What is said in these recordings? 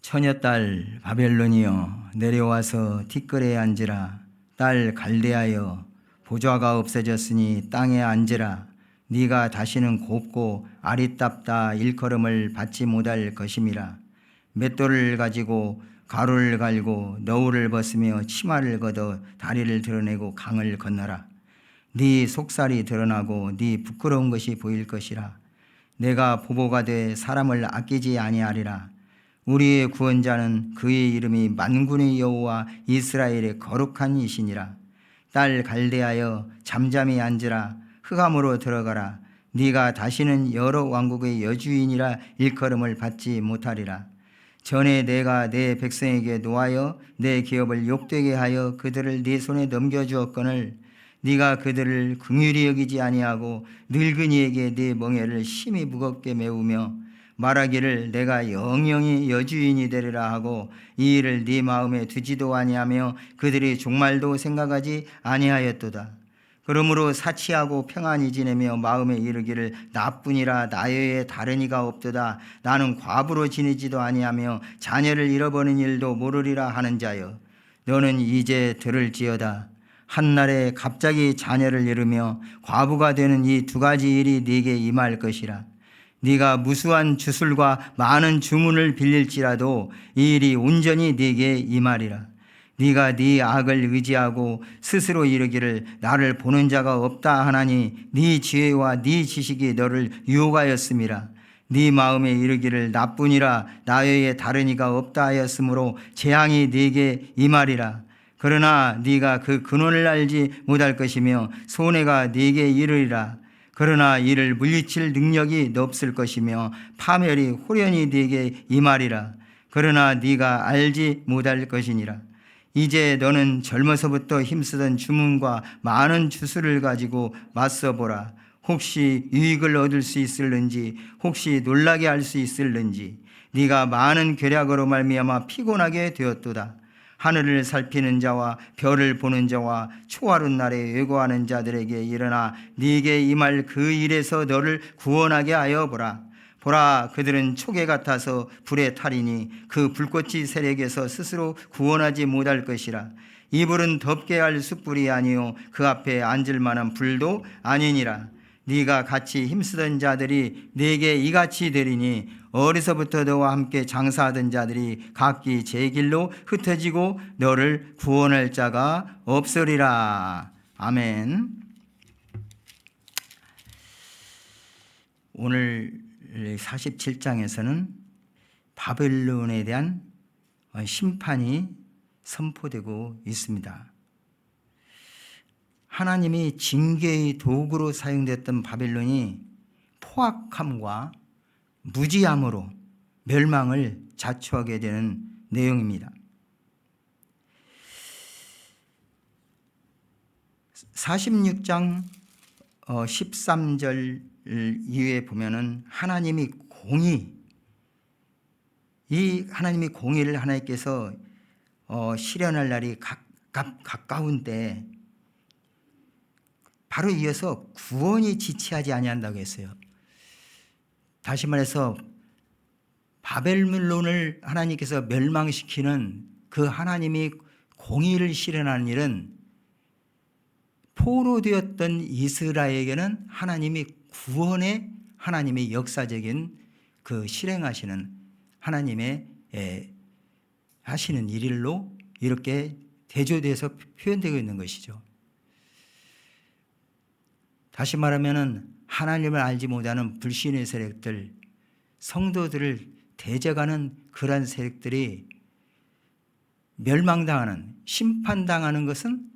처녀딸 바벨론이여 내려와서 티끌에 앉으라. 딸 갈대하여 보좌가 없어졌으니 땅에 앉으라. 네가 다시는 곱고 아리답다 일컬음을 받지 못할 것임이라. 맷돌을 가지고 가루를 갈고 너울을 벗으며 치마를 걷어 다리를 드러내고 강을 건너라. 네 속살이 드러나고 네 부끄러운 것이 보일 것이라. 내가 보보가 돼 사람을 아끼지 아니하리라. 우리의 구원자는 그의 이름이 만군의 여호와 이스라엘의 거룩한 이시니라. 딸 갈대하여 잠잠히 앉으라. 흑암으로 들어가라. 네가 다시는 여러 왕국의 여주인이라 일컬음을 받지 못하리라. 전에 내가 내 백성에게 노하여 내 기업을 욕되게 하여 그들을 네 손에 넘겨주었거늘 네가 그들을 긍휼히 여기지 아니하고 늙은이에게 네 멍에를 심히 무겁게 메우며 말하기를 내가 영영이 여주인이 되리라 하고 이 일을 네 마음에 두지도 아니하며 그들이 종말도 생각하지 아니하였도다. 그러므로 사치하고 평안히 지내며 마음에 이르기를 나뿐이라 나의 다른 이가 없도다. 나는 과부로 지내지도 아니하며 자녀를 잃어버린 일도 모르리라 하는 자여, 너는 이제 들을지어다. 한날에 갑자기 자녀를 잃으며 과부가 되는 이 두 가지 일이 네게 임할 것이라. 네가 무수한 주술과 많은 주문을 빌릴지라도 이 일이 온전히 네게 임하리라. 네가 네 악을 의지하고 스스로 이르기를 나를 보는 자가 없다 하나니 네 지혜와 네 지식이 너를 유혹하였음이라. 네 마음에 이르기를 나뿐이라 나 외에 다른 이가 없다 하였으므로 재앙이 네게 임하리라. 그러나 네가 그 근원을 알지 못할 것이며 손해가 네게 이르리라. 그러나 이를 물리칠 능력이 없을 것이며 파멸이 호련히 네게 임하리라. 그러나 네가 알지 못할 것이니라. 이제 너는 젊어서부터 힘쓰던 주문과 많은 주술을 가지고 맞서보라. 혹시 유익을 얻을 수 있을는지, 혹시 놀라게 할 수 있을는지. 네가 많은 계략으로 말미암아 피곤하게 되었도다. 하늘을 살피는 자와 별을 보는 자와 초하룻 날에 예고하는 자들에게 일어나 네게 임할 그 일에서 너를 구원하게 하여 보라. 보라, 그들은 촉에 같아서 불에 타리니 그 불꽃이 세력에서 스스로 구원하지 못할 것이라. 이 불은 덮게 할 숯불이 아니요 그 앞에 앉을 만한 불도 아니니라. 네가 같이 힘쓰던 자들이 네게 이같이 되리니 어려서부터 너와 함께 장사하던 자들이 각기 제 길로 흩어지고 너를 구원할 자가 없으리라. 아멘. 오늘 47장에서는 바벨론에 대한 심판이 선포되고 있습니다. 하나님이 징계의 도구로 사용됐던 바벨론이 포악함과 무지함으로 멸망을 자초하게 되는 내용입니다. 46장 13절 이후에 보면은 하나님이 하나님이 공의를 하나님께서 실현할 날이 가까운 때 바로 이어서 구원이 지체하지 아니한다고 했어요. 다시 말해서 바벨론을 하나님께서 멸망시키는 그 하나님이 공의를 실현하는 일은 포로되었던 이스라엘에게는 하나님이 구원의 하나님의 역사적인 그 실행하시는 하나님의 하시는 일일로 이렇게 대조돼서 표현되고 있는 것이죠. 다시 말하면 하나님을 알지 못하는 불신의 세력들, 성도들을 대적하는 그러한 세력들이 멸망당하는, 심판당하는 것은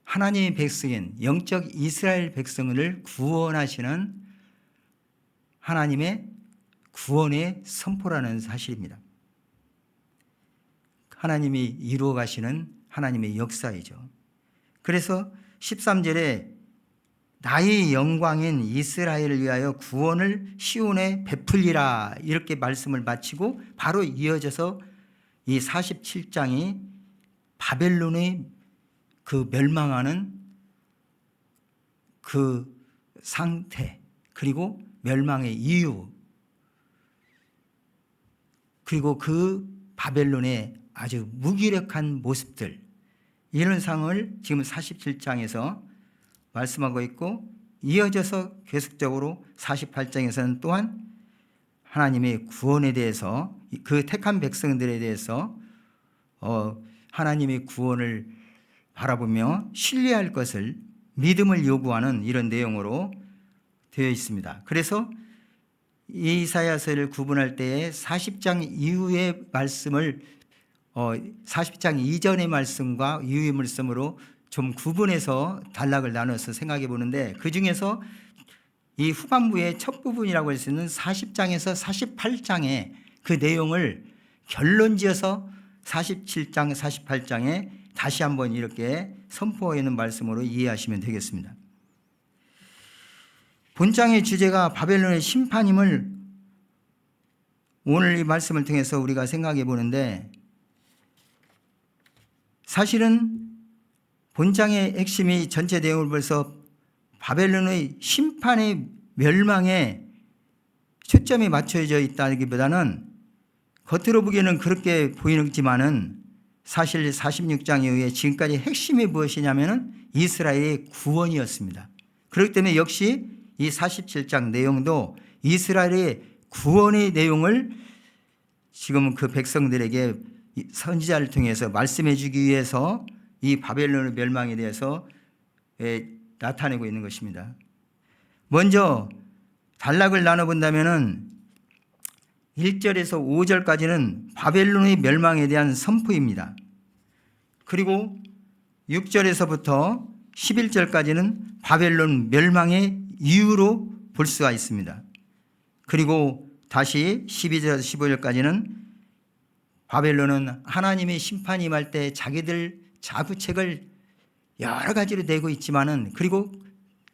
하나님의 백성인 영적 이스라엘 백성을 구원하시는 하나님의 구원의 선포라는 사실입니다. 하나님이 이루어 가시는 하나님의 역사이죠. 그래서 13절에 나의 영광인 이스라엘을 위하여 구원을 시온에 베풀리라 이렇게 말씀을 마치고 바로 이어져서 이 47장이 바벨론의 그 멸망하는 그 상태 그리고 멸망의 이유 그리고 그 바벨론의 아주 무기력한 모습들, 이런 상을 지금 47장에서 말씀하고 있고, 이어져서 계속적으로 48장에서는 또한 하나님의 구원에 대해서, 그 택한 백성들에 대해서 하나님의 구원을 바라보며 신뢰할 것을, 믿음을 요구하는 이런 내용으로 되어 있습니다. 그래서 이 이사야서를 구분할 때에 40장 이후의 말씀을 40장 이전의 말씀과 이후의 말씀으로 좀 구분해서 단락을 나눠서 생각해 보는데, 그 중에서 이 후반부의 첫 부분이라고 할 수 있는 40장에서 48장의 그 내용을 결론지어서 47장, 48장에 다시 한번 이렇게 선포해 있는 말씀으로 이해하시면 되겠습니다. 본장의 주제가 바벨론의 심판임을 오늘 이 말씀을 통해서 우리가 생각해 보는데, 사실은 본장의 핵심이 전체 내용을 벌써 바벨론의 심판의 멸망에 초점이 맞춰져 있다기보다는, 겉으로 보기에는 그렇게 보이지만은 사실 46장 이후에 지금까지 핵심이 무엇이냐면은 이스라엘의 구원이었습니다. 그렇기 때문에 역시 이 47장 내용도 이스라엘의 구원의 내용을 지금 그 백성들에게 선지자를 통해서 말씀해 주기 위해서 이 바벨론의 멸망에 대해서 나타내고 있는 것입니다. 먼저 단락을 나눠본다면은 1절에서 5절까지는 바벨론의 멸망에 대한 선포입니다. 그리고 6절에서부터 11절까지는 바벨론 멸망의 이유로 볼 수가 있습니다. 그리고 다시 12절에서 15절까지는 바벨론은 하나님의 심판이 임할 때 자기들 자부책을 여러 가지로 내고 있지만은, 그리고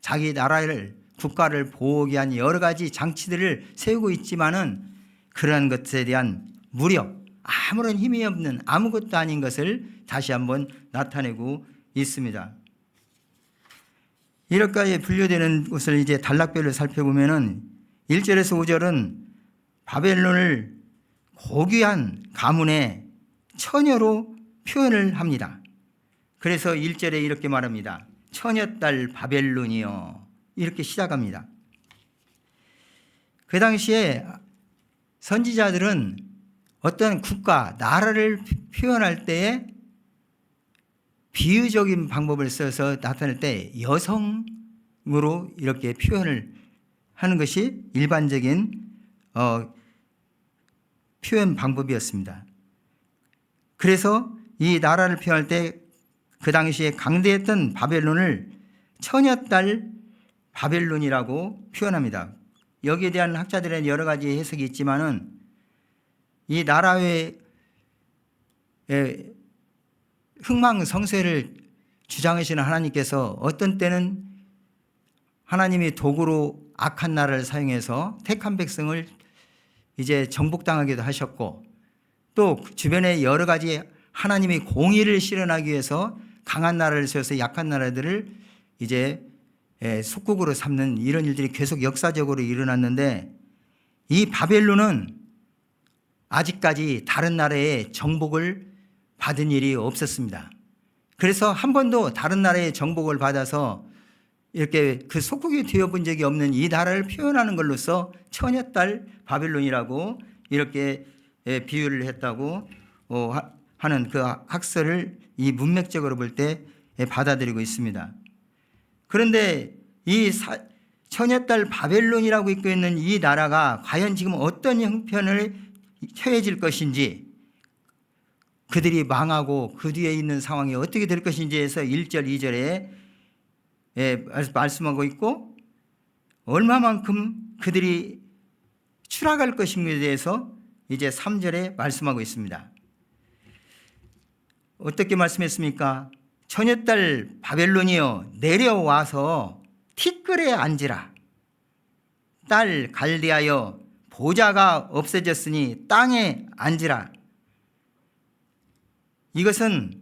자기 나라를, 국가를 보호하기 위한 여러 가지 장치들을 세우고 있지만은, 그러한 것에 대한 무력, 아무런 힘이 없는, 아무것도 아닌 것을 다시 한번 나타내고 있습니다. 이렇게 분류되는 것을 이제 단락별로 살펴보면은 1절에서 5절은 바벨론을 고귀한 가문의 처녀로 표현을 합니다. 그래서 1절에 이렇게 말합니다. 처녀딸 바벨론이여, 이렇게 시작합니다. 그 당시에 선지자들은 어떤 국가, 나라를 표현할 때에 비유적인 방법을 써서 나타낼 때 여성으로 이렇게 표현을 하는 것이 일반적인 표현 방법이었습니다. 그래서 이 나라를 표현할 때 그 당시에 강대했던 바벨론을 처녀딸 바벨론이라고 표현합니다. 여기에 대한 학자들의 여러 가지 해석이 있지만은, 이 나라의 흥망성쇠를 주장하시는 하나님께서 어떤 때는 하나님이 도구로 악한 나라를 사용해서 택한 백성을 이제 정복당하기도 하셨고, 또 주변에 여러 가지 하나님의 공의를 실현하기 위해서 강한 나라를 세워서 약한 나라들을 이제 속국으로 삼는 이런 일들이 계속 역사적으로 일어났는데, 이 바벨론은 아직까지 다른 나라의 정복을 받은 일이 없었습니다. 그래서 한 번도 다른 나라의 정복을 받아서 이렇게 그 속국이 되어본 적이 없는 이 나라를 표현하는 걸로써 처녀딸 바벨론이라고 이렇게 비유를 했다고 하는 그 학설을 이 문맥적으로 볼 때 받아들이고 있습니다. 그런데 이 처녀딸 바벨론이라고 읽고 있는 이 나라가 과연 지금 어떤 형편을 처해질 것인지, 그들이 망하고 그 뒤에 있는 상황이 어떻게 될 것인지에서 1절, 2절에 말씀하고 있고, 얼마만큼 그들이 추락할 것인지에 대해서 이제 3절에 말씀하고 있습니다. 어떻게 말씀했습니까? 처녀딸 바벨론이여, 내려와서 티끌에 앉으라. 딸 갈대하여, 보좌가 없어졌으니 땅에 앉으라. 이것은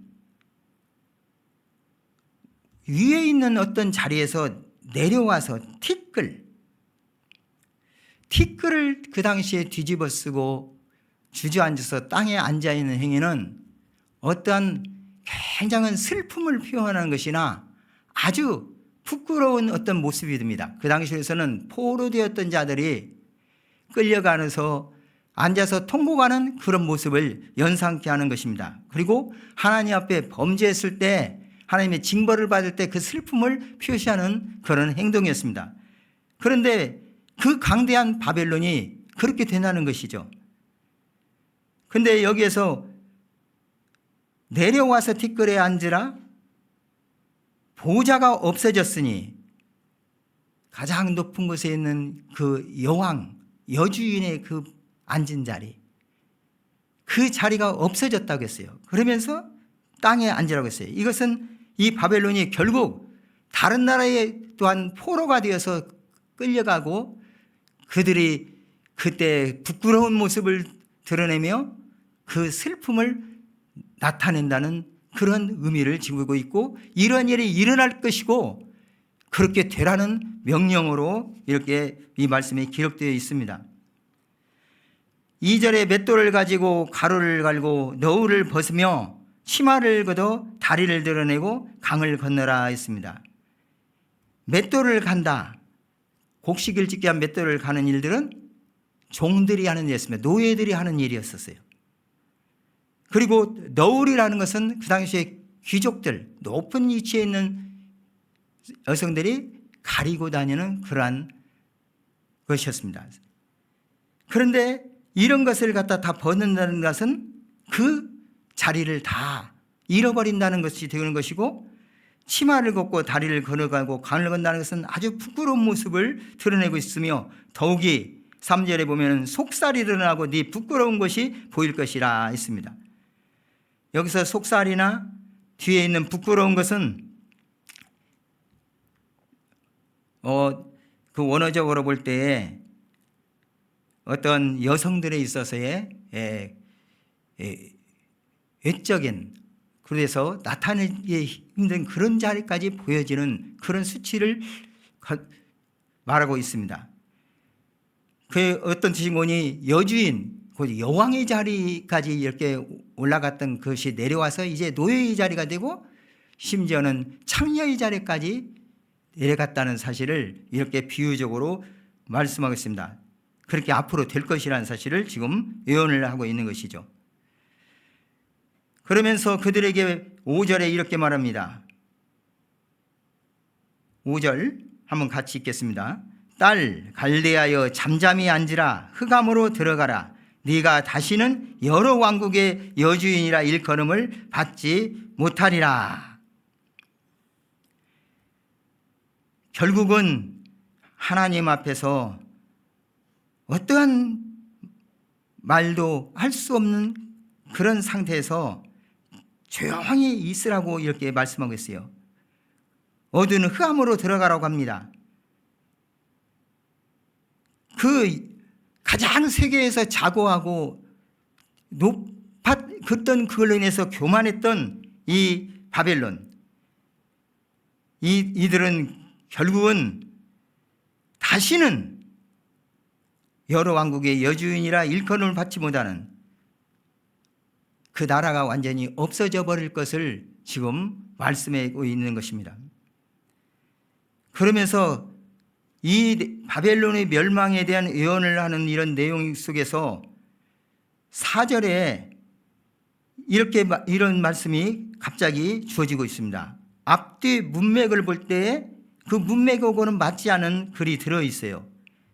위에 있는 어떤 자리에서 내려와서 티끌을 그 당시에 뒤집어 쓰고 주저앉아서 땅에 앉아있는 행위는 어떠한 굉장한 슬픔을 표현하는 것이나 아주 부끄러운 어떤 모습이 됩니다. 그 당시에서는 포로되었던 자들이 끌려가면서 앉아서 통곡하는 그런 모습을 연상케 하는 것입니다. 그리고 하나님 앞에 범죄했을 때 하나님의 징벌을 받을 때 그 슬픔을 표시하는 그런 행동이었습니다. 그런데 그 강대한 바벨론이 그렇게 된다는 것이죠. 그런데 여기에서 내려와서 티끌에 앉으라, 보좌가 없어졌으니, 가장 높은 곳에 있는 그 여왕, 여주인의 그 앉은 자리, 그 자리가 없어졌다고 했어요. 그러면서 땅에 앉으라고 했어요. 이것은 이 바벨론이 결국 다른 나라에 또한 포로가 되어서 끌려가고 그들이 그때 부끄러운 모습을 드러내며 그 슬픔을 나타낸다는 그런 의미를 지니고 있고, 이런 일이 일어날 것이고 그렇게 되라는 명령으로 이렇게 이 말씀에 기록되어 있습니다. 2절에 맷돌을 가지고 가루를 갈고 너울을 벗으며 치마를 걷어 다리를 드러내고 강을 건너라 했습니다. 맷돌을 간다, 곡식을 짓기 위한 맷돌을 가는 일들은 종들이 하는 일이었습니다. 노예들이 하는 일이었었어요. 그리고 너울이라는 것은 그 당시에 귀족들, 높은 위치에 있는 여성들이 가리고 다니는 그러한 것이었습니다. 그런데 이런 것을 갖다 다 벗는다는 것은 그 자리를 다 잃어버린다는 것이 되는 것이고, 치마를 걷고 다리를 걸어가고 강을 건너는 것은 아주 부끄러운 모습을 드러내고 있으며, 더욱이 3절에 보면 속살이 드러나고 네 부끄러운 것이 보일 것이라 했습니다. 여기서 속살이나 뒤에 있는 부끄러운 것은 그 원어적으로 볼 때에 어떤 여성들에 있어서의 외적인, 그래서 나타내기 힘든 그런 자리까지 보여지는 그런 수치를 말하고 있습니다. 그 어떤 뜻이고니 여주인, 여왕의 자리까지 이렇게 올라갔던 것이 내려와서 이제 노예의 자리가 되고 심지어는 창녀의 자리까지 내려갔다는 사실을 이렇게 비유적으로 말씀하고 있습니다. 그렇게 앞으로 될 것이라는 사실을 지금 예언을 하고 있는 것이죠. 그러면서 그들에게 5절에 이렇게 말합니다. 5절 한번 같이 읽겠습니다. 딸 갈대하여 잠잠히 앉으라, 흑암으로 들어가라. 네가 다시는 여러 왕국의 여주인이라 일컬음을 받지 못하리라. 결국은 하나님 앞에서 어떠한 말도 할 수 없는 그런 상태에서 조용히 있으라고 이렇게 말씀하고 있어요. 어두운 흑암으로 들어가라고 합니다. 그 가장 세계에서 자고하고 높았던 그걸로 인해서 교만했던 이 바벨론, 이들은 결국은 다시는 여러 왕국의 여주인이라 일컬음을 받지 못하는 그 나라가 완전히 없어져 버릴 것을 지금 말씀하고 있는 것입니다. 그러면서 이 바벨론의 멸망에 대한 예언을 하는 이런 내용 속에서 4절에 이런 말씀이 갑자기 주어지고 있습니다. 앞뒤 문맥을 볼 때에 그 문맥하고는 맞지 않은 글이 들어있어요.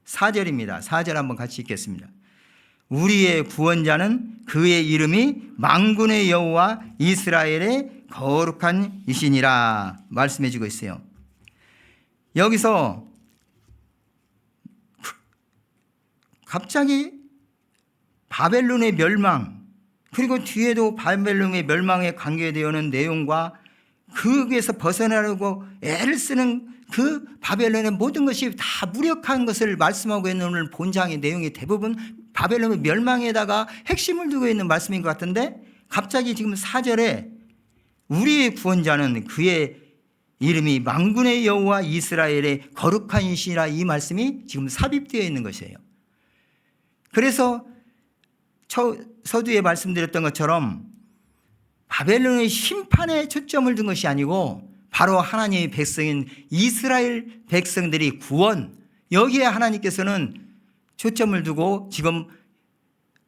4절입니다. 4절 한번 같이 읽겠습니다. 우리의 구원자는 그의 이름이 만군의 여호와 이스라엘의 거룩한 이시니라 말씀해 주고 있어요. 여기서 갑자기 바벨론의 멸망, 그리고 뒤에도 바벨론의 멸망에 관계되어오는 내용과 거기에서 벗어나려고 애를 쓰는 그 바벨론의 모든 것이 다 무력한 것을 말씀하고 있는 오늘 본장의 내용이 대부분 바벨론의 멸망에다가 핵심을 두고 있는 말씀인 것 같은데, 갑자기 지금 4절에 우리의 구원자는 그의 이름이 만군의 여호와 이스라엘의 거룩한 이시라, 이 말씀이 지금 삽입되어 있는 것이에요. 그래서 서두에 말씀드렸던 것처럼 바벨론의 심판에 초점을 둔 것이 아니고 바로 하나님의 백성인 이스라엘 백성들이 구원, 여기에 하나님께서는 초점을 두고 지금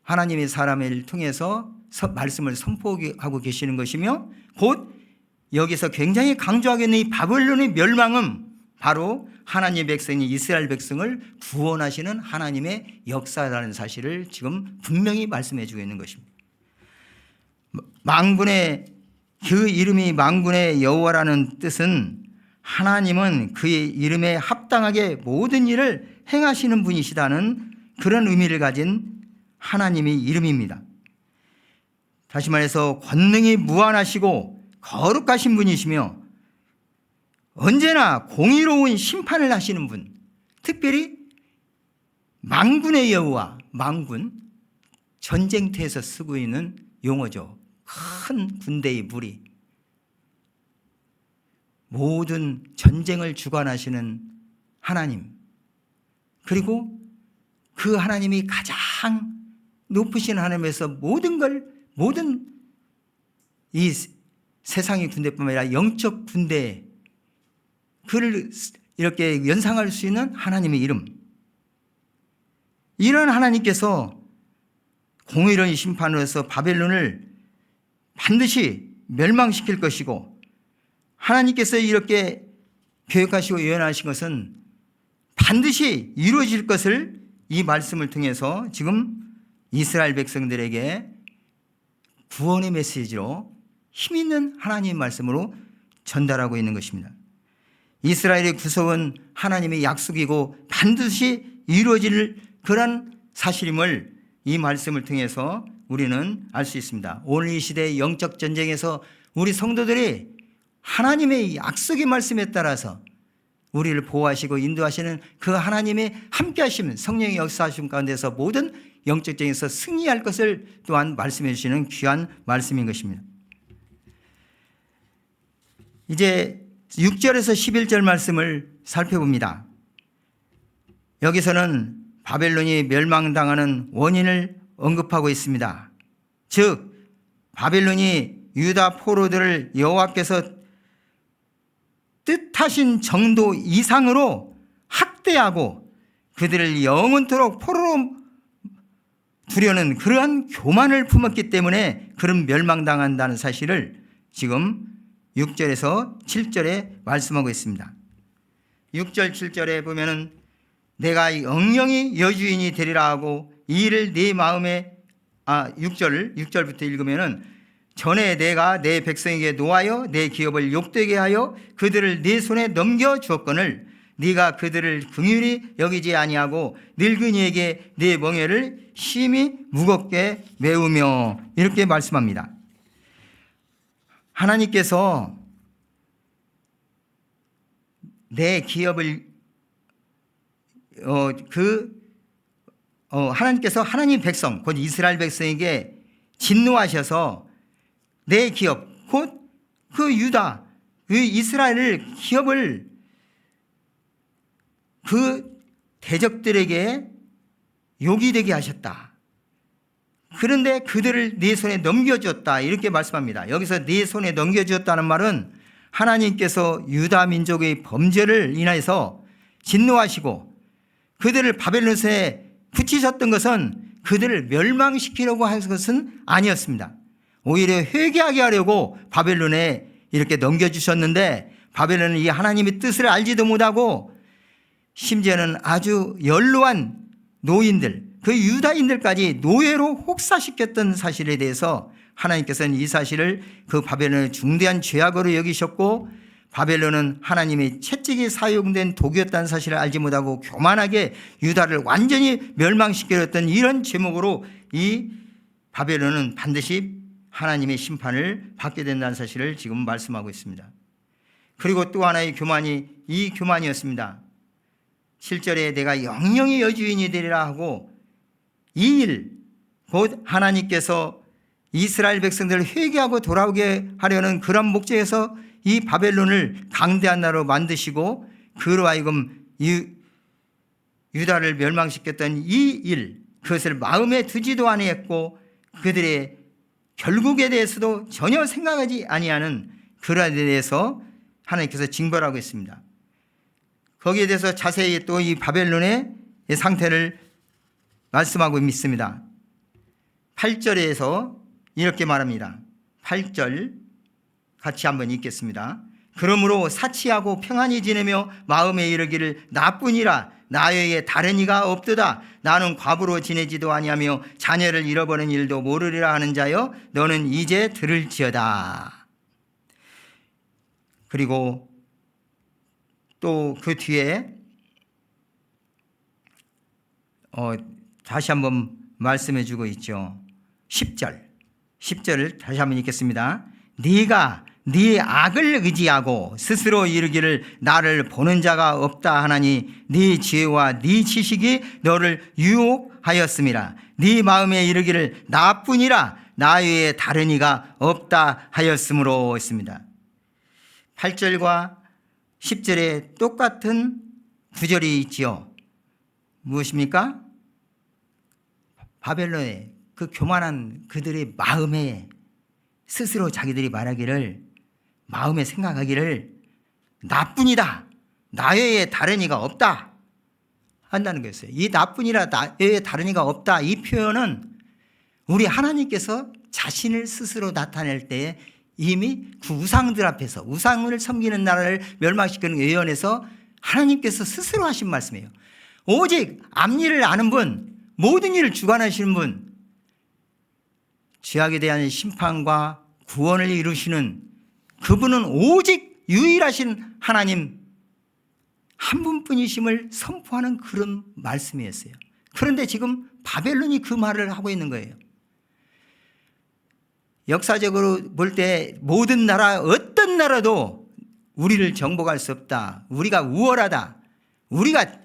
하나님의 사람을 통해서 말씀을 선포하고 계시는 것이며, 곧 여기서 굉장히 강조하고 있는 이 바벨론의 멸망은 바로 하나님의 백성인 이스라엘 백성을 구원하시는 하나님의 역사라는 사실을 지금 분명히 말씀해 주고 있는 것입니다. 망군의 그 이름이 망군의 여호와라는 뜻은 하나님은 그의 이름에 합당하게 모든 일을 행하시는 분이시다는 그런 의미를 가진 하나님의 이름입니다. 다시 말해서 권능이 무한하시고 거룩하신 분이시며 언제나 공의로운 심판을 하시는 분, 특별히 망군의 여호와, 망군, 전쟁터에서 쓰고 있는 용어죠. 큰 군대의 무리, 모든 전쟁을 주관하시는 하나님, 그리고 그 하나님이 가장 높으신 하나님에서 모든 이 세상의 군대뿐만 아니라 영적 군대, 그를 이렇게 연상할 수 있는 하나님의 이름, 이런 하나님께서 공의로운 심판으로서 바벨론을 반드시 멸망시킬 것이고, 하나님께서 이렇게 계획하시고 예언하신 것은 반드시 이루어질 것을 이 말씀을 통해서 지금 이스라엘 백성들에게 구원의 메시지로 힘있는 하나님의 말씀으로 전달하고 있는 것입니다. 이스라엘의 구속은 하나님의 약속이고 반드시 이루어질 그런 사실임을 이 말씀을 통해서 우리는 알 수 있습니다. 오늘 이 시대의 영적 전쟁에서 우리 성도들이 하나님의 약속의 말씀에 따라서 우리를 보호하시고 인도하시는 그 하나님의 함께 하시는 성령의 역사하심 가운데서 모든 영적 전쟁에서 승리할 것을 또한 말씀해 주시는 귀한 말씀인 것입니다. 이제 6절에서 11절 말씀을 살펴봅니다. 여기서는 바벨론이 멸망당하는 원인을 언급하고 있습니다. 즉 바벨론이 유다 포로들을 여호와께서 뜻하신 정도 이상으로 학대하고 그들을 영원토록 포로로 두려는 그러한 교만을 품었기 때문에 그런 멸망당한다는 사실을 지금 6절에서 7절에 말씀하고 있습니다. 6절 7절에 보면은 내가 영영이 여주인이 되리라 하고 이 일을 네 마음에 6절부터 읽으면은 전에 내가 내 백성에게 노하여 내 기업을 욕되게 하여 그들을 네 손에 넘겨 주었거늘 네가 그들을 긍휼히 여기지 아니하고 늙은이에게 네 멍에를 심히 무겁게 메우며, 이렇게 말씀합니다. 하나님께서 내 기업을 하나님께서 하나님 백성 곧 이스라엘 백성에게 진노하셔서 내 기업 곧 그 유다 그 이스라엘 기업을 그 대적들에게 욕이 되게 하셨다. 그런데 그들을 네 손에 넘겨주었다, 이렇게 말씀합니다. 여기서 네 손에 넘겨주었다는 말은 하나님께서 유다 민족의 범죄를 인해서 진노하시고 그들을 바벨론에 붙이셨던 것은 그들을 멸망시키려고 한 것은 아니었습니다. 오히려 회개하게 하려고 바벨론에 이렇게 넘겨주셨는데 바벨론은 이 하나님의 뜻을 알지도 못하고 심지어는 아주 연로한 노인들, 그 유다인들까지 노예로 혹사시켰던 사실에 대해서 하나님께서는 이 사실을 그 바벨론의 중대한 죄악으로 여기셨고 바벨론은 하나님의 채찍이 사용된 독이었다는 사실을 알지 못하고 교만하게 유다를 완전히 멸망시켰던 이런 제목으로 이 바벨론은 반드시 하나님의 심판을 받게 된다는 사실을 지금 말씀하고 있습니다. 그리고 또 하나의 교만이 이 교만이었습니다. 7절에 내가 영영이 여주인이 되리라 하고 이 일, 곧 하나님께서 이스라엘 백성들을 회개하고 돌아오게 하려는 그런 목적에서 이 바벨론을 강대한 나라로 만드시고 그로 하여금 유다를 멸망시켰던 이 일, 그것을 마음에 두지도 아니했고 그들의 결국에 대해서도 전혀 생각하지 아니하는 그들에 대해서 하나님께서 징벌하고 있습니다. 거기에 대해서 자세히 또 이 바벨론의 상태를 말씀하고 있습니다. 8절에서 이렇게 말합니다. 8절 같이 한번 읽겠습니다. 그러므로 사치하고 평안히 지내며 마음에 이르기를 나뿐이라 나 외에 다른 이가 없도다. 나는 과부로 지내지도 아니하며 자녀를 잃어버린 일도 모르리라 하는 자여 너는 이제 들을지어다. 그리고 또 그 뒤에 다시 한번 말씀해 주고 있죠. 10절을 다시 한번 읽겠습니다. 네가 네 악을 의지하고 스스로 이르기를 나를 보는 자가 없다 하나니 네 지혜와 네 지식이 너를 유혹하였음이라. 네 마음에 이르기를 나뿐이라 나 외에 다른 이가 없다 하였으므로 했습니다. 8절과 10절에 똑같은 구절이 있지요. 무엇입니까? 바벨론의 그 교만한 그들의 마음에 스스로 자기들이 말하기를 마음에 생각하기를 나뿐이다. 나 외에 다른 이가 없다. 한다는 거였어요. 이 나뿐이라 나 외에 다른 이가 없다. 이 표현은 우리 하나님께서 자신을 스스로 나타낼 때에 이미 그 우상들 앞에서 우상을 섬기는 나라를 멸망시키는 예언에서 하나님께서 스스로 하신 말씀이에요. 오직 앞일을 아는 분, 모든 일을 주관하시는 분, 죄악에 대한 심판과 구원을 이루시는 그분은 오직 유일하신 하나님 한 분뿐이심을 선포하는 그런 말씀이었어요. 그런데 지금 바벨론이 그 말을 하고 있는 거예요. 역사적으로 볼 때 모든 나라, 어떤 나라도 우리를 정복할 수 없다. 우리가 우월하다. 우리가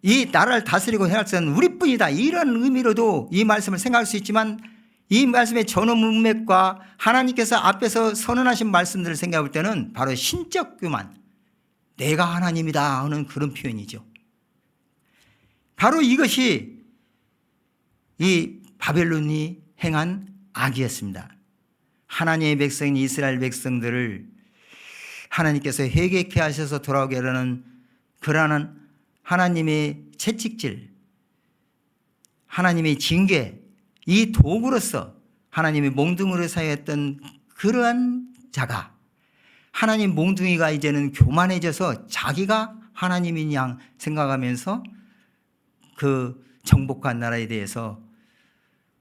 이 나라를 다스리고 해할 수는 우리뿐이다. 이런 의미로도 이 말씀을 생각할 수 있지만 이 말씀의 전후 문맥과 하나님께서 앞에서 선언하신 말씀들을 생각해 볼 때는 바로 신적 교만, 내가 하나님이다 하는 그런 표현이죠. 바로 이것이 이 바벨론이 행한 악이었습니다. 하나님의 백성인 이스라엘 백성들을 하나님께서 회개케 하셔서 돌아오게 하려는 그러한 하나님의 채찍질, 하나님의 징계, 이 도구로서 하나님의 몽둥이로 사용했던 그러한 자가 하나님 몽둥이가 이제는 교만해져서 자기가 하나님인 양 생각하면서 그 정복한 나라에 대해서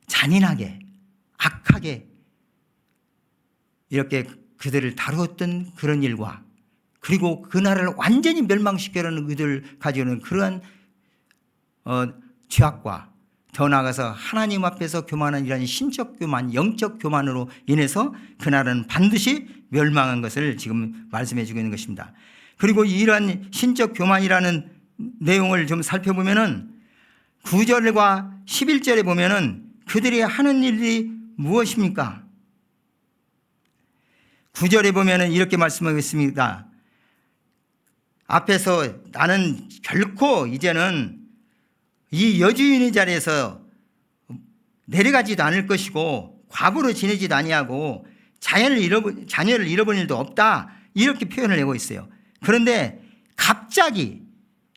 잔인하게 악하게 이렇게 그들을 다루었던 그런 일과 그리고 그 나라를 완전히 멸망시키려는 의도를 가지고 있는 그러한 죄악과 더 나아가서 하나님 앞에서 교만한 이런 신적 교만, 영적 교만으로 인해서 그 나라는 반드시 멸망한 것을 지금 말씀해 주고 있는 것입니다. 그리고 이러한 신적 교만이라는 내용을 좀 살펴보면은 9절과 11절에 보면은 그들이 하는 일이 무엇입니까? 9절에 보면은 이렇게 말씀하고 있습니다. 앞에서 나는 결코 이제는 이 여주인의 자리에서 내려가지도 않을 것이고 과부로 지내지도 아니하고 자녀를 잃어버린 일도 없다. 이렇게 표현을 하고 있어요. 그런데 갑자기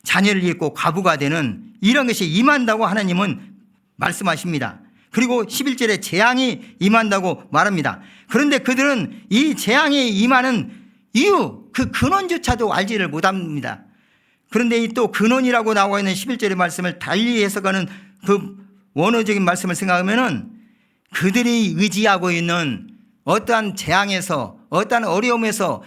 자녀를 잃고 과부가 되는 이런 것이 임한다고 하나님은 말씀하십니다. 그리고 11절에 재앙이 임한다고 말합니다. 그런데 그들은 이 재앙이 임하는 이유, 그 근원조차도 알지를 못합니다. 그런데 또 근원이라고 나와 있는 11절의 말씀을 달리 해석하는 그 원어적인 말씀을 생각하면은 그들이 의지하고 있는 어떠한 재앙에서 어떠한 어려움에서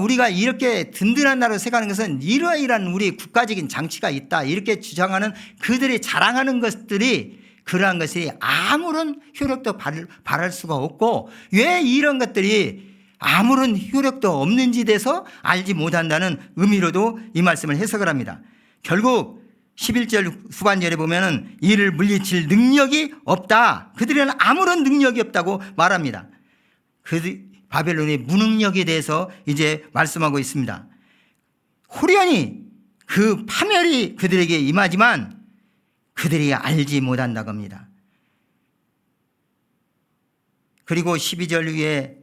우리가 이렇게 든든한 나라로 생각하는 것은 이러이러한 우리 국가적인 장치가 있다 이렇게 주장하는 그들이 자랑하는 것들이 그러한 것이 아무런 효력도 발할 수가 없고 왜 이런 것들이 아무런 효력도 없는지 대해서 알지 못한다는 의미로도 이 말씀을 해석을 합니다. 결국 11절 후반절에 보면은 이를 물리칠 능력이 없다. 그들에는 아무런 능력이 없다고 말합니다. 바벨론의 무능력에 대해서 이제 말씀하고 있습니다. 호련히 그 파멸이 그들에게 임하지만 그들이 알지 못한다고 합니다. 그리고 12절 위에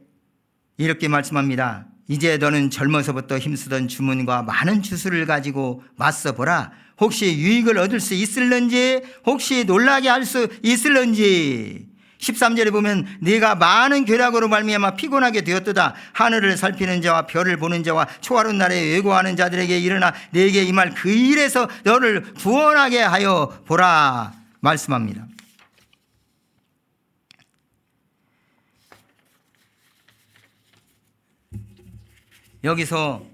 이렇게 말씀합니다. 이제 너는 젊어서부터 힘쓰던 주문과 많은 주술을 가지고 맞서보라. 혹시 유익을 얻을 수 있을런지, 혹시 놀라게 할 수 있을런지. 13절에 보면 네가 많은 괴락으로 말미암아 피곤하게 되었도다. 하늘을 살피는 자와 별을 보는 자와 초하룻 날에 외고하는 자들에게 일어나 네게 임할 그 일에서 너를 구원하게 하여 보라 말씀합니다. 여기서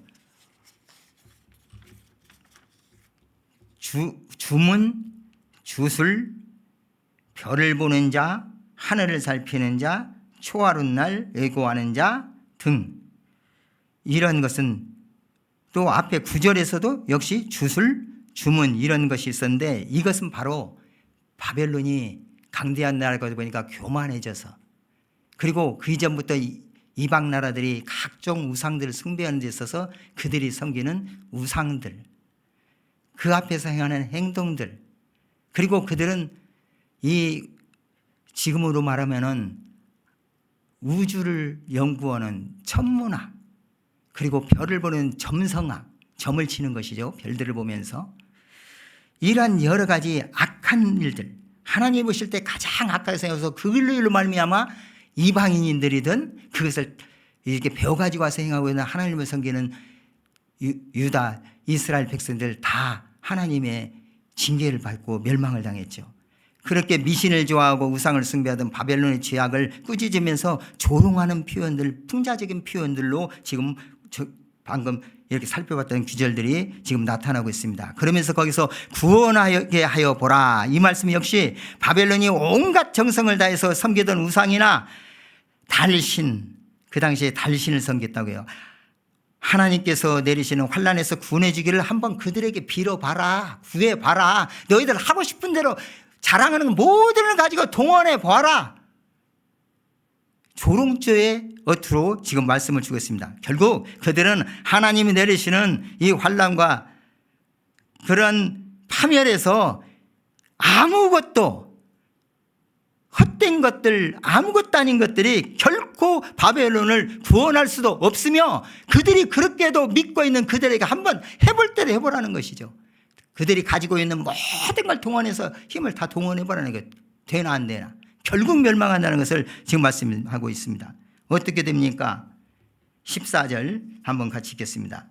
주문, 주술, 별을 보는 자, 하늘을 살피는 자, 초하룻 날 애고하는 자 등, 이런 것은 또 앞에 9절에서도 역시 주술, 주문 이런 것이 있었는데, 이것은 바로 바벨론이 강대한 나라가 보니까 교만해져서, 그리고 그 이전부터 이방 나라들이 각종 우상들을 숭배하는 데 있어서 그들이 섬기는 우상들, 그 앞에서 행하는 행동들, 그리고 그들은 이 지금으로 말하면은 우주를 연구하는 천문학, 그리고 별을 보는 점성학, 점을 치는 것이죠. 별들을 보면서 이러한 여러 가지 악한 일들, 하나님 보실 때 가장 악하게 생각해서 그걸로 말미암아 이방인들이든 그것을 이렇게 배워가지고 와서 행하고 있는 하나님을 섬기는 유다, 이스라엘 백성들 다 하나님의 징계를 받고 멸망을 당했죠. 그렇게 미신을 좋아하고 우상을 숭배하던 바벨론의 죄악을 꾸짖으면서 조롱하는 표현들, 풍자적인 표현들로 지금 방금 이렇게 살펴봤던 구절들이 지금 나타나고 있습니다. 그러면서 거기서 구원하게 하여 보라, 이 말씀 역시 바벨론이 온갖 정성을 다해서 섬기던 우상이나 달신, 그 당시에 달신을 섬겼다고 해요. 하나님께서 내리시는 환난에서 구원해 주기를 한번 그들에게 빌어봐라, 구해봐라. 너희들 하고 싶은 대로 자랑하는 모든 걸 가지고 동원해 봐라. 조롱조의 어투로 지금 말씀을 주고 있습니다. 결국 그들은 하나님이 내리시는 이 환난과 그런 파멸에서 아무것도, 헛된 것들, 아무것도 아닌 것들이 결코 바벨론을 구원할 수도 없으며, 그들이 그렇게도 믿고 있는 그들에게 한번 해볼 대로 해보라는 것이죠. 그들이 가지고 있는 모든 걸 동원해서 힘을 다 동원해보라는 것. 되나 안 되나. 결국 멸망한다는 것을 지금 말씀하고 있습니다. 어떻게 됩니까? 14절 한번 같이 읽겠습니다.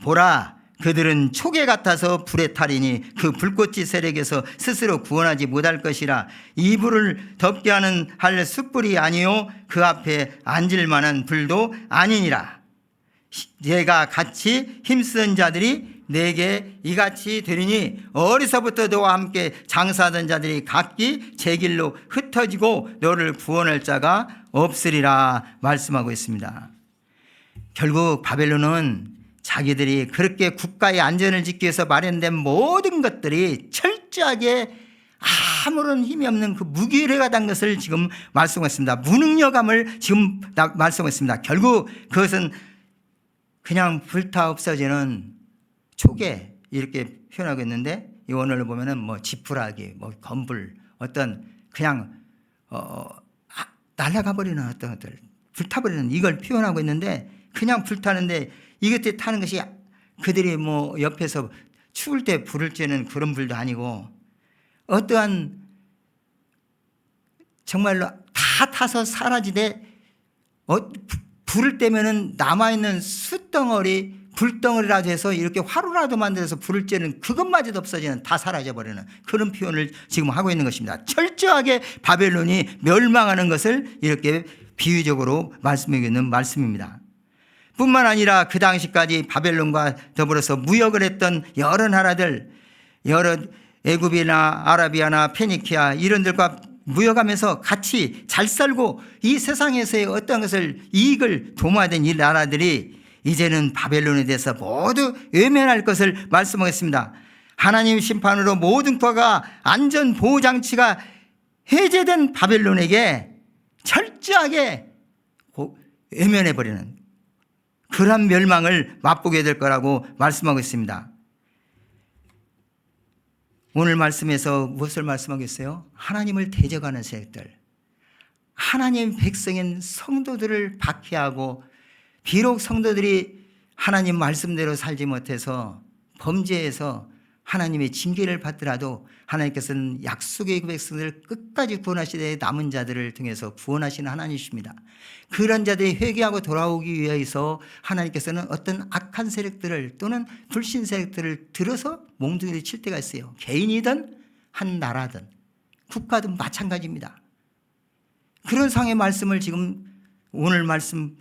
보라, 그들은 초계 같아서 불에 타리니 그 불꽃이 세력에서 스스로 구원하지 못할 것이라. 이 불을 덮게 하는 할 숯불이 아니요 그 앞에 앉을 만한 불도 아니니라. 내가 같이 힘쓰는 자들이 내게 이같이 되리니 어리서부터 너와 함께 장사하던 자들이 각기 제 길로 흩어지고 너를 구원할 자가 없으리라 말씀하고 있습니다. 결국 바벨론은 자기들이 그렇게 국가의 안전을 지키기 위해서 마련된 모든 것들이 철저하게 아무런 힘이 없는 그 무기력하게 된 것을 지금 말씀했습니다. 무능력함을 지금 말씀했습니다. 결국 그것은 그냥 불타 없어지는 초계, 이렇게 표현하고 있는데, 이 원어를 보면은 뭐 지푸라기, 뭐 건불, 어떤 그냥 날아가 버리는 어떤 것들, 불타버리는, 이걸 표현하고 있는데, 그냥 불타는데 이것들이 타는 것이 그들이 뭐 옆에서 추울 때 불을 쬐는 그런 불도 아니고, 어떠한 정말로 다 타서 사라지되 불을 떼면은 남아있는 숯덩어리, 불덩어리라도 해서 이렇게 화로라도 만들어서 불을 쬐는 그것마저도 없어지는, 다 사라져버리는 그런 표현을 지금 하고 있는 것입니다. 철저하게 바벨론이 멸망하는 것을 이렇게 비유적으로 말씀하고 있는 말씀입니다. 뿐만 아니라 그 당시까지 바벨론과 더불어서 무역을 했던 여러 나라들, 여러 애굽이나 아라비아나 페니키아 이런 데과 무역하면서 같이 잘 살고 이 세상에서의 어떤 것을 이익을 도모하던 이 나라들이 이제는 바벨론에 대해서 모두 외면할 것을 말씀하겠습니다. 하나님 심판으로 모든 과가 안전 보호 장치가 해제된 바벨론에게 철저하게 외면해 버리는 그러한 멸망을 맛보게 될 거라고 말씀하고 있습니다. 오늘 말씀에서 무엇을 말씀하겠어요? 하나님을 대적하는 세력들, 하나님 백성인 성도들을 박해하고, 비록 성도들이 하나님 말씀대로 살지 못해서 범죄해서 하나님의 징계를 받더라도 하나님께서는 약속의 백성들을 끝까지 구원하시되 남은 자들을 통해서 구원하시는 하나님이십니다. 그런 자들이 회개하고 돌아오기 위해서 하나님께서는 어떤 악한 세력들을 또는 불신 세력들을 들어서 몽둥이를 칠 때가 있어요. 개인이든 한 나라든 국가든 마찬가지입니다. 그런 상의 말씀을 지금 오늘 말씀,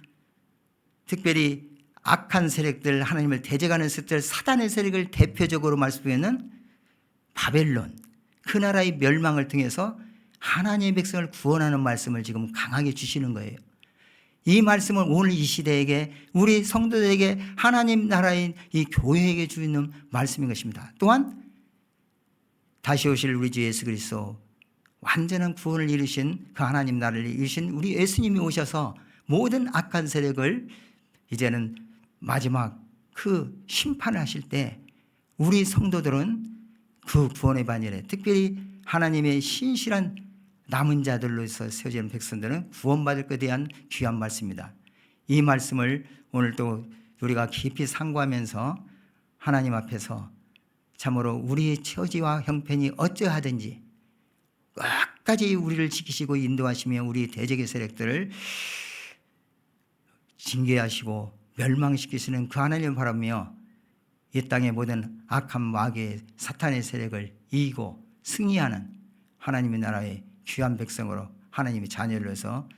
특별히 악한 세력들, 하나님을 대적하는 세력들, 사단의 세력을 대표적으로 말씀하면 바벨론, 그 나라의 멸망을 통해서 하나님의 백성을 구원하는 말씀을 지금 강하게 주시는 거예요. 이 말씀은 오늘 이 시대에게, 우리 성도들에게, 하나님 나라인 이 교회에게 주는 말씀인 것입니다. 또한 다시 오실 우리 주 예수 그리스도, 완전한 구원을 이루신 그 하나님 나라를 이루신 우리 예수님이 오셔서 모든 악한 세력을 이제는 마지막 그 심판을 하실 때 우리 성도들은 그 구원의 반열에, 특별히 하나님의 신실한 남은 자들로서 세워지는 백성들은 구원받을 것에 대한 귀한 말씀입니다. 이 말씀을 오늘 또 우리가 깊이 상고하면서 하나님 앞에서 참으로 우리의 처지와 형편이 어쩌하든지 끝까지 우리를 지키시고 인도하시며 우리 대적의 세력들을 징계하시고 멸망시키시는 그 하나님을 바라며 이 땅의 모든 악한 마귀의 사탄의 세력을 이기고 승리하는 하나님의 나라의 귀한 백성으로 하나님의 자녀로서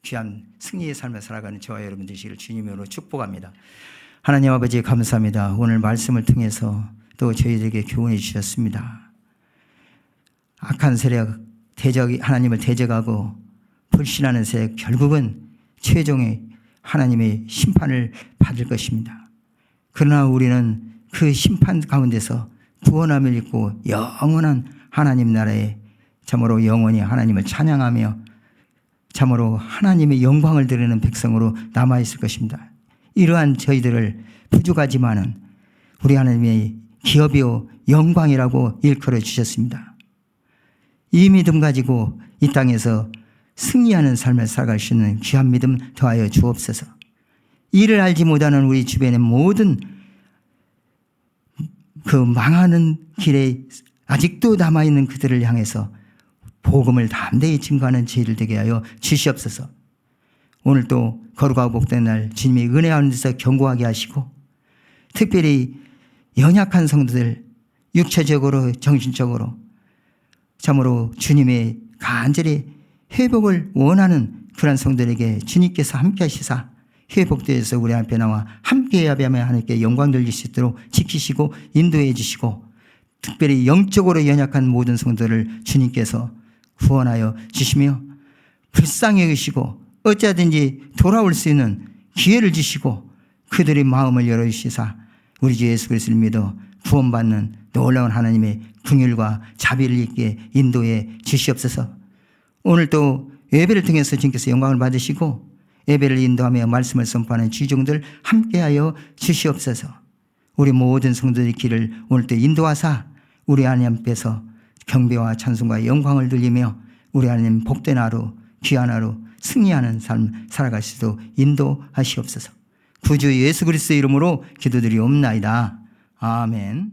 귀한 승리의 삶을 살아가는 저와 여러분 되시기를 주님으로 축복합니다. 하나님 아버지 감사합니다. 오늘 말씀을 통해서 또 저희들에게 교훈해 주셨습니다. 악한 세력, 하나님을 대적하고 불신하는 세력, 결국은 최종의 하나님의 심판을 받을 것입니다. 그러나 우리는 그 심판 가운데서 구원함을 입고 영원한 하나님 나라에 참으로 영원히 하나님을 찬양하며 참으로 하나님의 영광을 드리는 백성으로 남아있을 것입니다. 이러한 저희들을 부족하지만은 우리 하나님의 기업이요 영광이라고 일컬어 주셨습니다. 이 믿음 가지고 이 땅에서 승리하는 삶을 살아갈 수 있는 귀한 믿음 더하여 주옵소서. 이를 알지 못하는 우리 주변의 모든 그 망하는 길에 아직도 남아있는 그들을 향해서 복음을 담대히 증거하는 저희들 되게 하여 주시옵소서. 오늘 또 거룩하고 복된 날 주님의 은혜 가운데서 견고하게 하시고, 특별히 연약한 성도들, 육체적으로 정신적으로 참으로 주님의 간절히 회복을 원하는 그런 성도들에게 주님께서 함께 하시사 회복되어서 우리 앞에 나와 함께 예배하며 하나님께 영광 돌릴 수 있도록 지키시고 인도해 주시고, 특별히 영적으로 연약한 모든 성도들을 주님께서 구원하여 주시며 불쌍히 여기시고 어찌하든지 돌아올 수 있는 기회를 주시고 그들의 마음을 열어주시사 우리 주 예수 그리스도를 믿어 구원받는 놀라운 하나님의 긍휼과 자비를 있게 인도해 주시옵소서. 오늘 또 예배를 통해서 주님께서 영광을 받으시고 예배를 인도하며 말씀을 선포하는 지종들 함께하여 주시옵소서. 우리 모든 성도들의 길을 오늘 또 인도하사 우리 하나님 앞에서 경배와 찬송과 영광을 들리며 우리 하나님 복된 하루, 귀한 하루, 승리하는 삶 살아갈 수도 인도하시옵소서. 구주 예수 그리스도의 이름으로 기도드리옵나이다. 아멘.